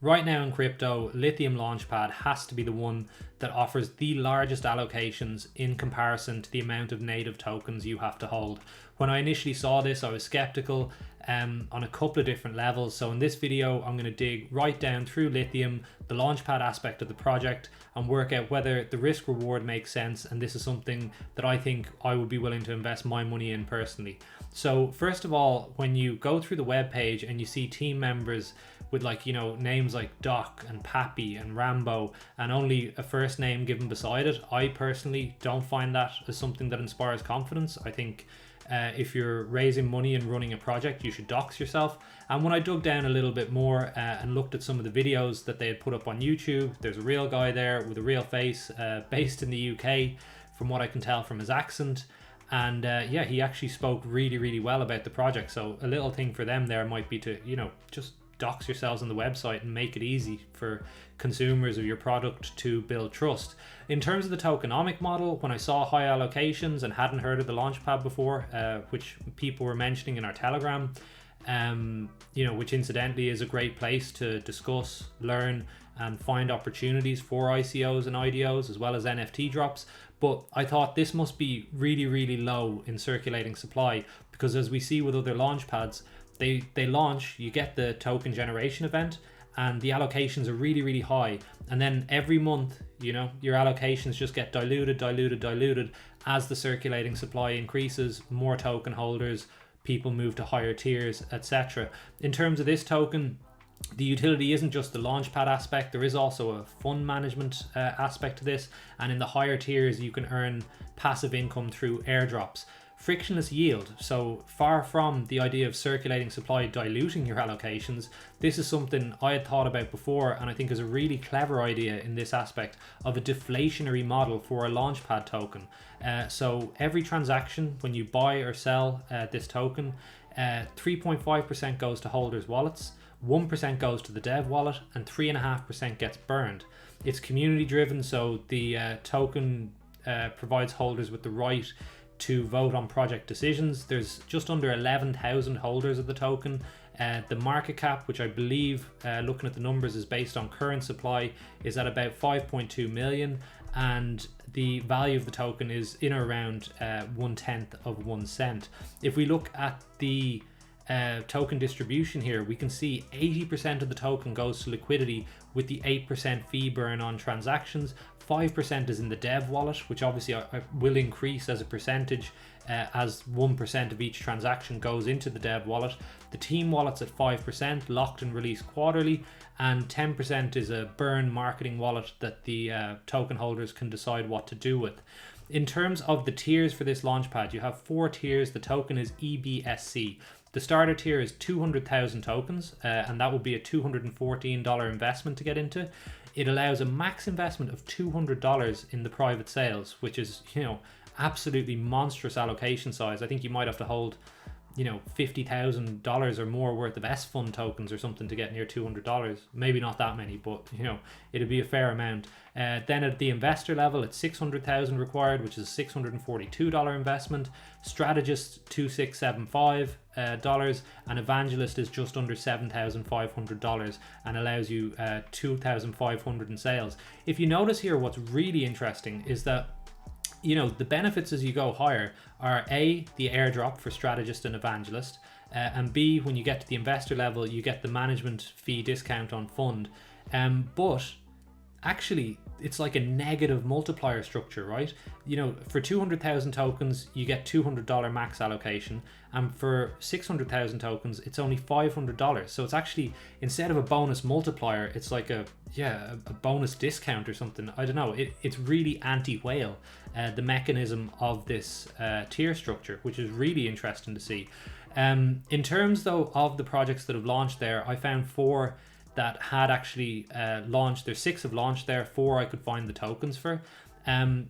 Right now in crypto, Lithium Launchpad has to be the one that offers the largest allocations in comparison to the amount of native tokens you have to hold. When I initially saw this, I was skeptical on a couple of different levels. So in this video, I'm going to dig right down through Lithium, the Launchpad aspect of the project, and work out whether the risk reward makes sense. And this is something that I think I would be willing to invest my money in personally. So first of all, when you go through the web page and you see team members with names like Doc and Pappy and Rambo and only a first name given beside it, I personally don't find that as something that inspires confidence. I think if you're raising money and running a project, you should dox yourself. And when I dug down a little bit more and looked at some of the videos that they had put up on YouTube, there's a real guy there with a real face based in the UK from what I can tell from his accent. And yeah, he actually spoke really well about the project. So a little thing for them there might be to, just dox yourselves on the website and make it easy for consumers of your product to build trust. In terms of the tokenomic model, when I saw high allocations and hadn't heard of the Launchpad before, which people were mentioning in our Telegram, which incidentally is a great place to discuss, learn, and find opportunities for ICOs and IDOs as well as NFT drops. But I thought this must be really low in circulating supply, because as we see with other Launchpads, they launch, you get the token generation event, and the allocations are really high, and then every month your allocations just get diluted as the circulating supply increases, more token holders, people move to higher tiers, etc. In terms of this token, the utility isn't just the Launchpad aspect, there is also a fund management aspect to this, and in the higher tiers you can earn passive income through airdrops. Frictionless yield, so far from the idea of circulating supply diluting your allocations, this is something I had thought about before, and I think is a really clever idea in this aspect of a deflationary model for a Launchpad token. So every transaction when you buy or sell this token, 3.5% goes to holders' wallets, 1% goes to the dev wallet, and 3.5% gets burned. It's community driven, so the token provides holders with the right to vote on project decisions. There's just under 11,000 holders of the token. The market cap, which I believe, looking at the numbers, is based on current supply, is at about 5.2 million, and the value of the token is in or around 1/10 of 1 cent. If we look at the token distribution here, we can see 80% of the token goes to liquidity with the 8% fee burn on transactions. 5% is in the dev wallet, which obviously will increase as a percentage as 1% of each transaction goes into the dev wallet. The team wallet's at 5%, locked and released quarterly, and 10% is a burn marketing wallet that the token holders can decide what to do with. In terms of the tiers for this Launchpad, you have 4 tiers. The token is EBSC. The starter tier is 200,000 tokens, and that will be a $214 investment to get into. It allows a max investment of $200 in the private sales, which is, absolutely monstrous allocation size. I think you might have to hold, $50,000 or more worth of S-Fund tokens or something to get near $200. Maybe not that many, but, it'd be a fair amount. Then at the investor level, it's 600,000 required, which is a $642 investment. Strategist, $2,675, and Evangelist is just under $7,500 and allows you 2,500 in sales. If you notice here, what's really interesting is that the benefits as you go higher are A, the airdrop for Strategist and Evangelist, and B, when you get to the investor level, you get the management fee discount on fund. But actually, it's like a negative multiplier structure, right? For 200,000 tokens, you get $200 max allocation, and for 600,000 tokens, it's only $500. So it's actually, instead of a bonus multiplier, it's like a bonus discount or something. I don't know. It's really anti-whale, the mechanism of this tier structure, which is really interesting to see. In terms though of the projects that have launched there, I found 4 that had actually launched. There's 6 have launched there, 4 I could find the tokens for. And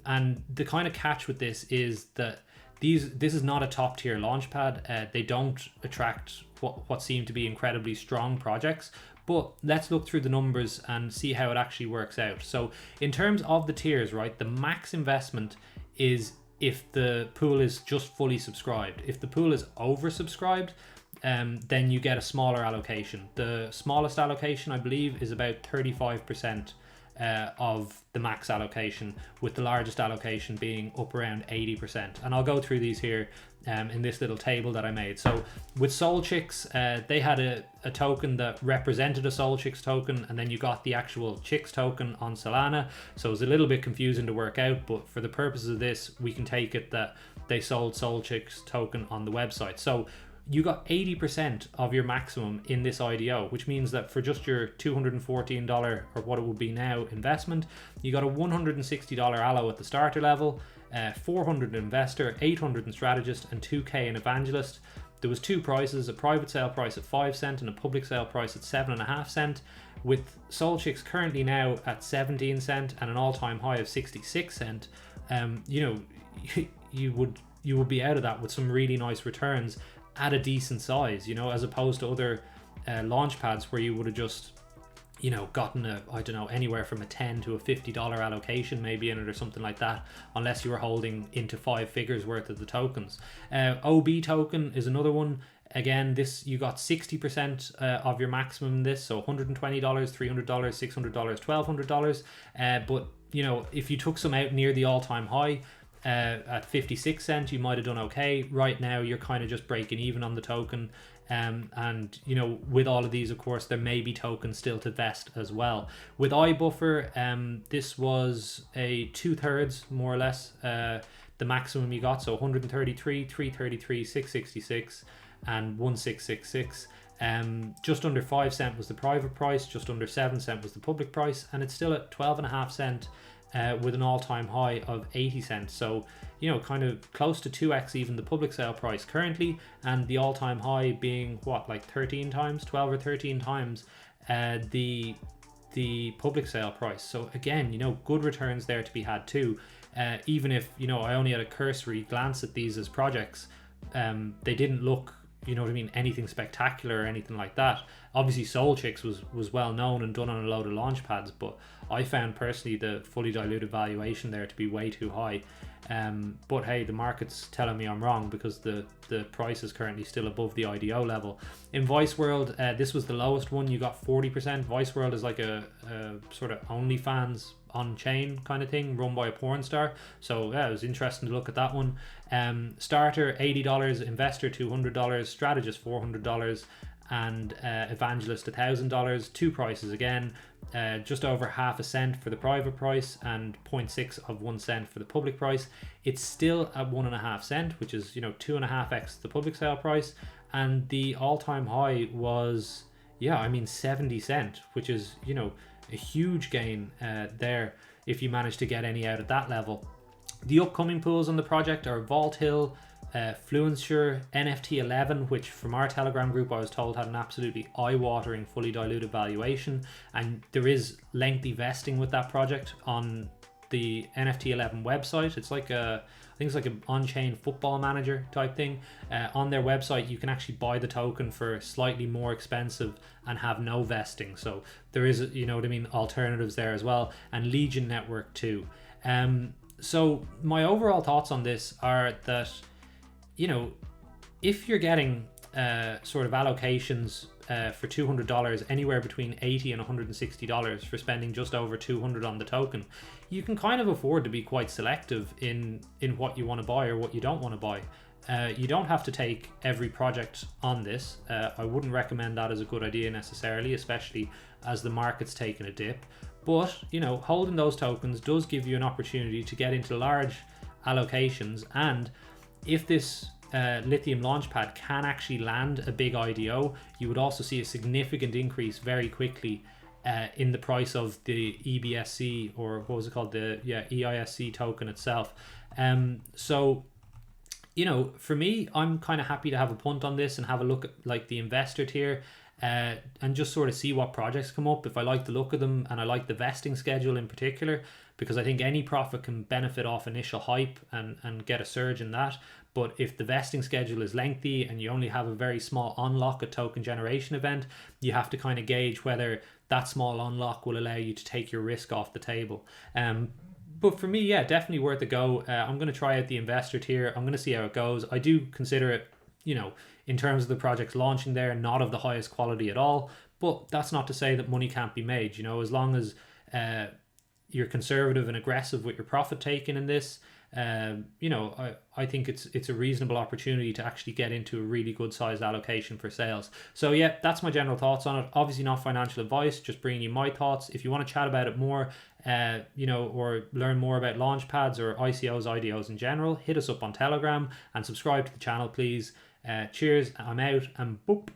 the kind of catch with this is that this is not a top tier Launchpad. They don't attract what seem to be incredibly strong projects. But let's look through the numbers and see how it actually works out. So in terms of the tiers, right, the max investment is if the pool is just fully subscribed. If the pool is oversubscribed, then you get a smaller allocation. The smallest allocation, I believe, is about 35% of the max allocation, with the largest allocation being up around 80%. And I'll go through these here in this little table that I made. So with Soul Chicks, they had a token that represented a Soul Chicks token, and then you got the actual Chicks token on Solana. So it was a little bit confusing to work out, but for the purposes of this, we can take it that they sold Soul Chicks token on the website. So you got 80% of your maximum in this IDO, which means that for just your $214 or what it would be now investment, you got a $160 allo at the starter level, 400 investor, 800 in strategist, and 2k in evangelist. There was two prices, a private sale price at 5 cent and a public sale price at 7.5 cent, with Soul Chicks currently now at 17 cent and an all-time high of 66 cent. You would be out of that with some really nice returns at a decent size, as opposed to other launch pads where you would have just gotten anywhere from a $10 to a $50 allocation maybe in it or something like that, unless you were holding into 5 figures worth of the tokens. OB token is another one. Again, this, you got 60% of your maximum in this, so $120, $300, $600, $1,200. But if you took some out near the all-time high at 56 cents, you might have done okay. Right now, you're kind of just breaking even on the token. And with all of these, of course, there may be tokens still to vest as well. With iBuffer, this was a 2/3 more or less the maximum you got, so 133, 333, 666 and 1666. Just under 5 cent was the private price, just under 7 cent was the public price, and it's still at 12.5 cent with an all-time high of 80 cents. So kind of close to 2x even the public sale price currently, and the all-time high being like 13 times, 12 or 13 times the public sale price. So again, good returns there to be had too. Even if I only had a cursory glance at these as projects, they didn't look anything spectacular or anything like that. Obviously Soul Chicks was well known and done on a load of launch pads, but I found personally the fully diluted valuation there to be way too high. But hey, the market's telling me I'm wrong, because the price is currently still above the IDO level. In Vice World, this was the lowest one. You got 40%. Vice World is like a sort of OnlyFans on-chain kind of thing run by a porn star. So yeah, it was interesting to look at that one. Starter $80, investor $200, strategist $400, and evangelist $1,000. Two prices again, just over half a cent for the private price and 0.6 of 1 cent for the public price. It's still at 1.5 cent, which is 2.5x the public sale price, and the all-time high was 70 cent, which is a huge gain there if you manage to get any out at that level. The upcoming pools on the project are Vault Hill, Fluencer, NFT 11, which from our Telegram group I was told had an absolutely eye-watering fully diluted valuation, and there is lengthy vesting with that project on the NFT 11 website. It's like I think it's like an on-chain football manager type thing. On their website, you can actually buy the token for slightly more expensive and have no vesting. So there is, alternatives there as well, and Legion Network too. So my overall thoughts on this are that, if you're getting sort of allocations for $200, anywhere between $80 and $160 for spending just over $200 on the token, you can kind of afford to be quite selective in what you want to buy or what you don't want to buy. You don't have to take every project on this. I wouldn't recommend that as a good idea necessarily, especially as the market's taken a dip. But holding those tokens does give you an opportunity to get into large allocations, and if this Lithium Launchpad can actually land a big IDO, you would also see a significant increase very quickly in the price of the EBSC, or what was it called, the EISC token itself. So for me, I'm kind of happy to have a punt on this and have a look at like the investor tier, and just sort of see what projects come up if I like the look of them, and I like the vesting schedule in particular, because I think any profit can benefit off initial hype and get a surge in that. But if the vesting schedule is lengthy and you only have a very small unlock at token generation event, you have to kind of gauge whether that small unlock will allow you to take your risk off the table. But for me, definitely worth a go. I'm going to try out the investor tier. I'm going to see how it goes. I do consider it you know, in terms of the projects launching there, not of the highest quality at all. But that's not to say that money can't be made. You know, as long as you're conservative and aggressive with your profit taking in this, you know, I think it's a reasonable opportunity to actually get into a really good sized allocation for sales. So yeah, that's my general thoughts on it. Obviously not financial advice, just bringing you my thoughts. If you want to chat about it more, you know, or learn more about launchpads or ICOs, IDOs in general, hit us up on Telegram and subscribe to the channel, please. Cheers, I'm out, and boop.